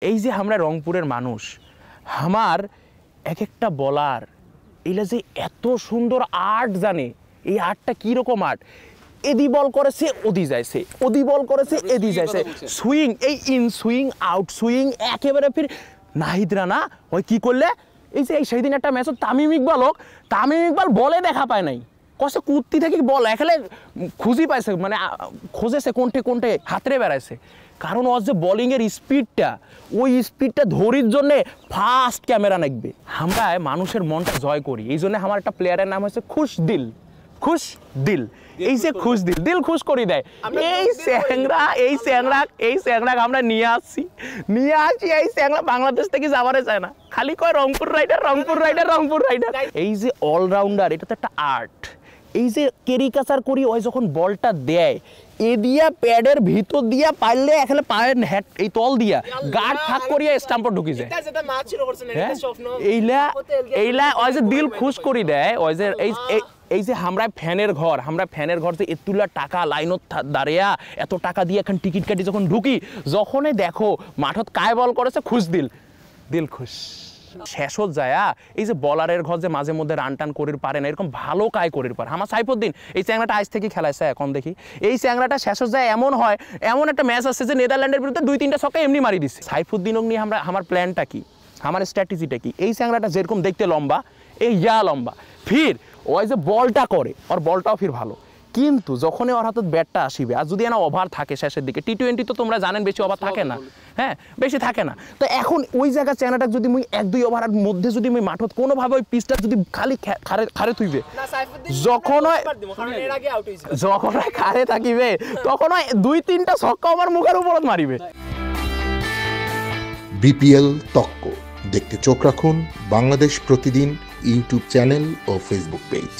এই যে আমরা রংপুরের মানুষ, আমার এক একটা বলার এলা যে এত সুন্দর আর্ট জানে, এই আর্টটা কীরকম আর্ট, এদি বল করেছে ওদি যাইছে, ওদি বল করেছে এদি যাইছে, সুইং, এই ইন সুইং আউট সুইং একেবারে ফির নাহিদ রানা ওই কী করলে, এই যে এই সেই দিন একটা ম্যাচ তামিম ইকবাল বলে দেখা পায় নাই, কষে কুর্তি থেকে বল এখানে খুঁজি পাইছে, মানে খোঁজেছে কোনটে হাতরে বেড়াইছে, কারণ ওর যে বোলিংয়ের স্পিডটা, ওই স্পিডটা ধরির জন্যে ফাস্ট ক্যামেরা নেকবে। আমরা মানুষের মনটা জয় করি, এই জন্য আমার একটা প্লেয়ারের নাম হচ্ছে খুশদিল। এই যে খুশদিল, দিল খুশ করে দেয়। এই স্যাংরা আমরা নিয়ে আসছি, এই স্যাংরা বাংলাদেশ থেকে যাবারে চায় না, খালি কয় রংপুর রাইডার। এই যে অলরাউন্ডার, এটা তো একটা আর্ট। এই যে ক্যারিকাচার করি, ওই যখন বলটা দেয় এ দিয়া প্যাডের ভিতর দিয়া পারলে এখানে পায়ের হেড এই তল দিয়া গার্ড ফাঁক করিয়া স্টাম্পে ঢুকি যায়। এইলা ওই যে দিল খুশ করি দেয়। ওই যে এই যে আমরা ফ্যানের ঘর যে এতুলা টাকা লাইনত দাঁড়িয়া এত টাকা দিয়ে এখন টিকিট কাটি যখন ঢুকি, যখনই দেখো মাঠত কায় বল করেছে খুশ দিল খুশ। শেষত যায় এই যে বলারের ঘর যে মাঝে মধ্যে রান টান করির পারে না, এরকম ভালো কায় করির পারে। আমার সাইফুদ্দিন এই চ্যাংরাটা আজ থেকে খেলাইছে, এখন দেখি এই চ্যাংরাটা শেষত যায় এমন একটা ম্যাচ আসছে যে নেদারল্যান্ডের বিরুদ্ধে 2-3টা ছক্কা এমনি মারি দিচ্ছে। সাইফুদ্দিনক নিয়ে আমার প্ল্যানটা কি, আমার স্ট্র্যাটেজিটা কি, এই চ্যাংরাটা যেরকম দেখতে লম্বা, এই লম্বা, ফির ওই যে বলটা করে ওর বলটাও ফির ভালো, কিন্তু যখনই ওর হাতে ব্যাটটা আসিবে আর যদি না ওভার থাকে শেষের দিকে, টি-20 তো তোমরা জানেন বেশি ওভার থাকে না, হ্যাঁ বেশি থাকে না, তো এখন ওই জায়গা চ্যাংরাটা যদি মুই 1-2 ওভারের মধ্যে যদি মুই মাঠত কোনোভাবে ওই পিচটা যদি খালি খারে তুইবে, যখন খারে থাকিবে তখন 2-3টা ছক্কা আমার মুখের উপরত মারিবে। বিপিএল তক্ক দেখতে চোখ রাখুন বাংলাদেশ প্রতিদিন ইউটিউব চ্যানেল ও ফেসবুক পেজ।